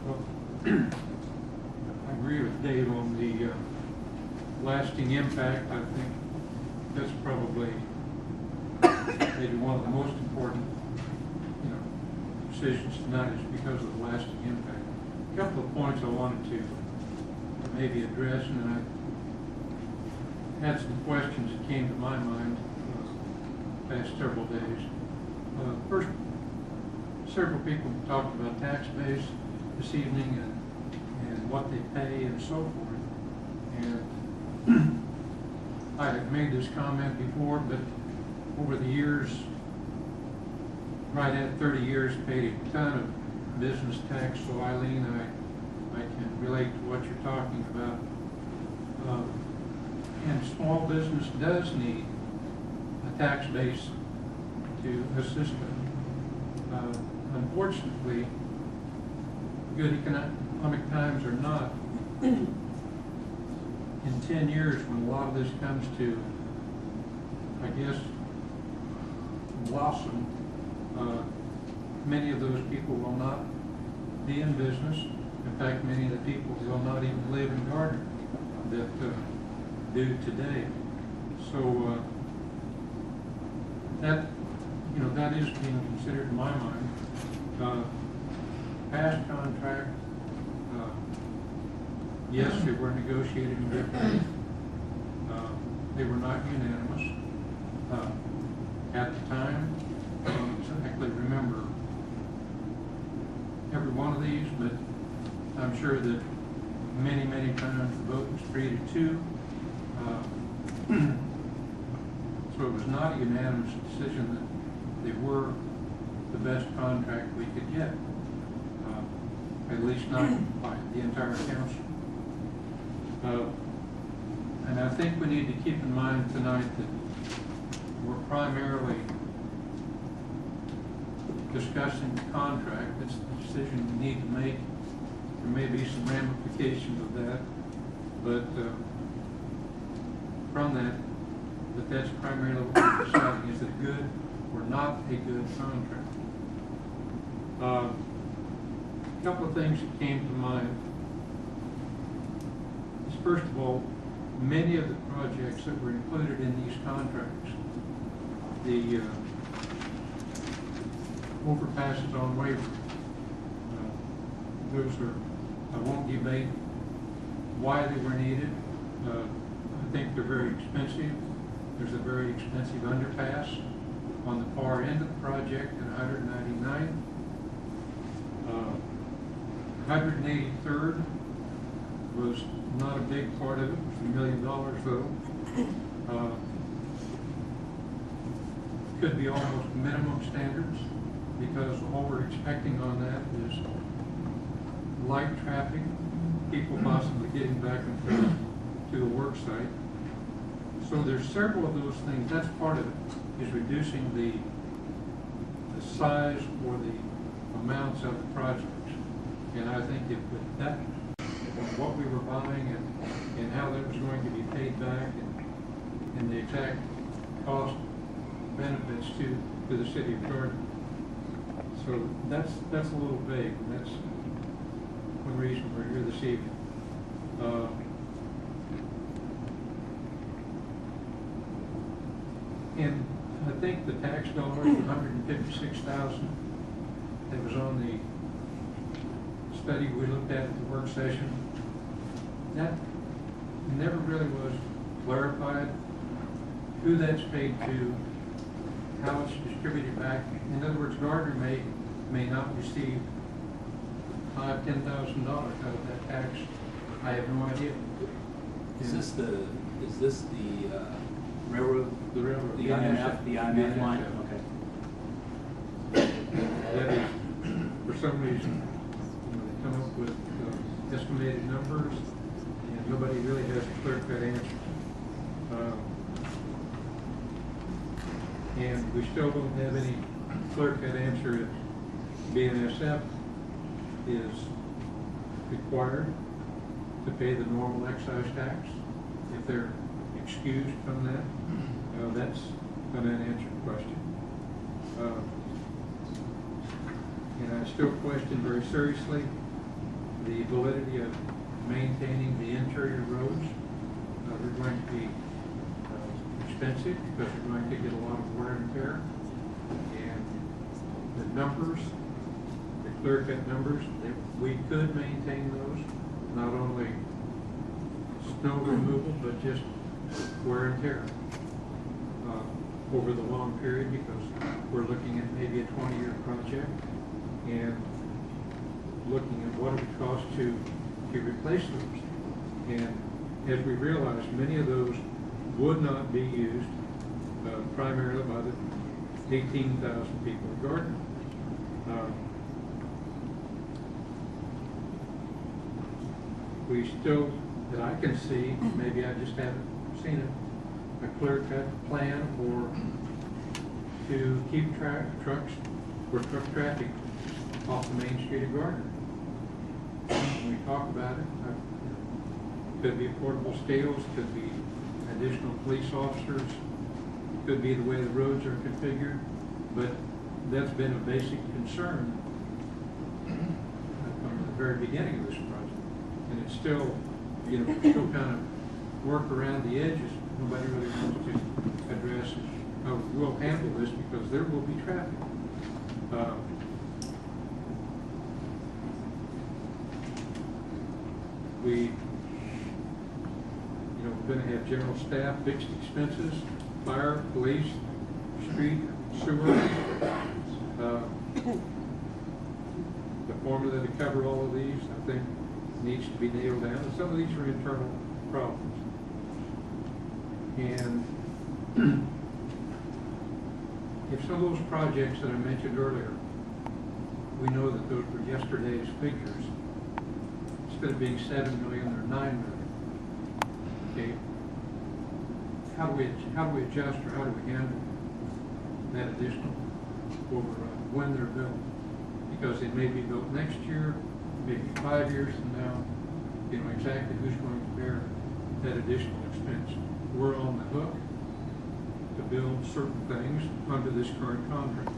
Well, I agree with Dave on the lasting impact. I think that's probably maybe one of the most important, decisions tonight is because of the lasting impact. A couple of points I wanted to maybe address, and I had some questions that came to my mind past several days. First, several people talked about tax base this evening and what they pay and so forth. And I have made this comment before, but over the years, right at 30 years, paid a ton of business tax. So Eileen, I can relate to what you're talking about. And small business does need a tax base to assist them. Unfortunately, good economic times or not, in 10 years when a lot of this comes to, I guess, blossom, many of those people will not be in business. In fact, many of the people will not even live in Gardner that do today. So that is being considered in my mind. Past contract, yes, they were negotiated in good faith. They were not unanimous. At the time, I don't exactly remember every one of these, but I'm sure that many, many times the vote was 3-2. So it was not a unanimous decision that they were the best contract we could get, at least not by the entire council. And I think we need to keep in mind tonight that we're primarily discussing the contract. It's the decision we need to make. There may be some ramifications of that, but from that's primarily what we're deciding. Is it good or not a good contract? A couple of things that came to mind is, first of all, many of the projects that were included in these contracts, the overpasses on Waverly, those are, I won't debate why they were needed. I think they're very expensive. There's a very expensive underpass on the far end of the project at 199. 183rd was not a big part of it. It was $1 million though. Could be almost minimum standards, because all we're expecting on that is light traffic, people possibly getting back and forth to the work site. So there's several of those things. That's part of it, is reducing the size or the amounts of the projects. And I think if with that, what we were buying and how that was going to be paid back and the exact cost benefits to the city of Gardner. So that's a little vague, and that's one reason we're here this evening. And I think the tax dollars, $156,000, that was on the study we looked at the work session, that never really was clarified who that's paid to, how it's distributed back. In other words, Gardner may not receive $5,000 to $10,000 out of that tax. I have no idea. Is this the railroad? The railroad. The IMF line? Okay. That is, for some reason, they come up with estimated numbers, and nobody really has a clear-cut answer. And we still don't have any clear-cut answer if BNSF is required to pay the normal excise tax, if they're excused from that. That's an unanswered question. And I still question very seriously the validity of maintaining the interior roads. They're going to be expensive because they're going to get a lot of wear and tear. And the numbers, the clear-cut numbers, we could maintain those, not only snow removal, but just wear and tear over the long period, because we're looking at maybe a 20-year project and looking at what it would cost to replace those. And as we realize, many of those would not be used primarily by the 18,000 people in Gardner. We still, that I can see, maybe I just haven't seen it, a clear-cut plan to keep trucks or truck traffic off the main street of Gardner. When we talk about it, could be portable scales, could be additional police officers, could be the way the roads are configured, but that's been a basic concern from the very beginning of this project. And it's still, still kind of work around the edges. Nobody really wants to address how we'll handle this, because there will be traffic. We're going to have general staff, fixed expenses, fire, police, street, sewer. The formula to cover all of these, I think, needs to be nailed down. And some of these are internal problems. And if some of those projects that I mentioned earlier, we know that those were yesterday's figures, instead of being 7 million or 9 million. Okay, how do we adjust, or how do we handle that additional overrun when they're built? Because they may be built next year, maybe 5 years from now. Exactly who's going to bear that additional expense. We're on the hook to build certain things under this current contract.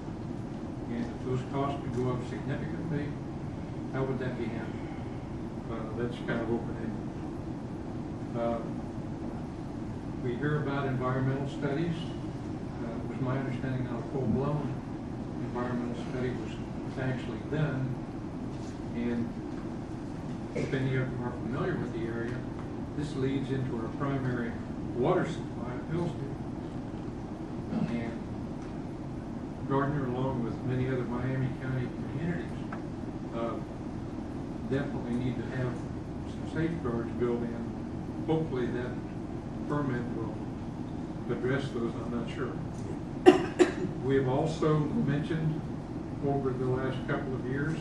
And if those costs could go up significantly, how would that be handled? That's kind of open-ended. We hear about environmental studies. It was my understanding that a full-blown environmental study was actually done. And if any of you are familiar with the area, this leads into our primary water supply at Hillsdale. And Gardner, along with many other Miami County communities, definitely need to have some safeguards built in. Hopefully that permit will address those, I'm not sure. We have also mentioned over the last couple of years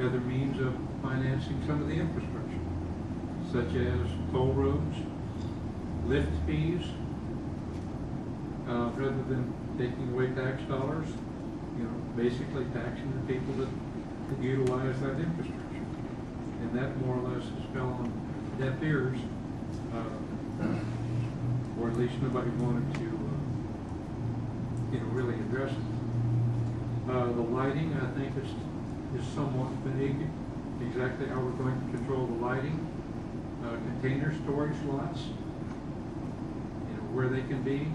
other means of financing some of the infrastructure, such as toll roads, lift fees, rather than taking away tax dollars, basically taxing the people that utilize that infrastructure. And that more or less has fell on deaf ears, or at least nobody wanted to, really address it. The lighting, I think, is somewhat vague. Exactly how we're going to control the lighting. Container storage lots, where they can be.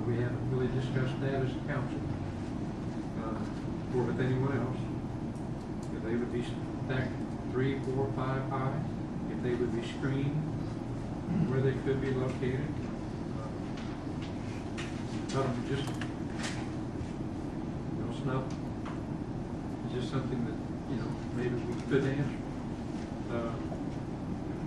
We haven't really discussed that as a council, or with anyone else. If they would be stacked 3, 4, 5 high, if they would be screened, where they could be located. Just, snuff. It's just something that, maybe we could answer.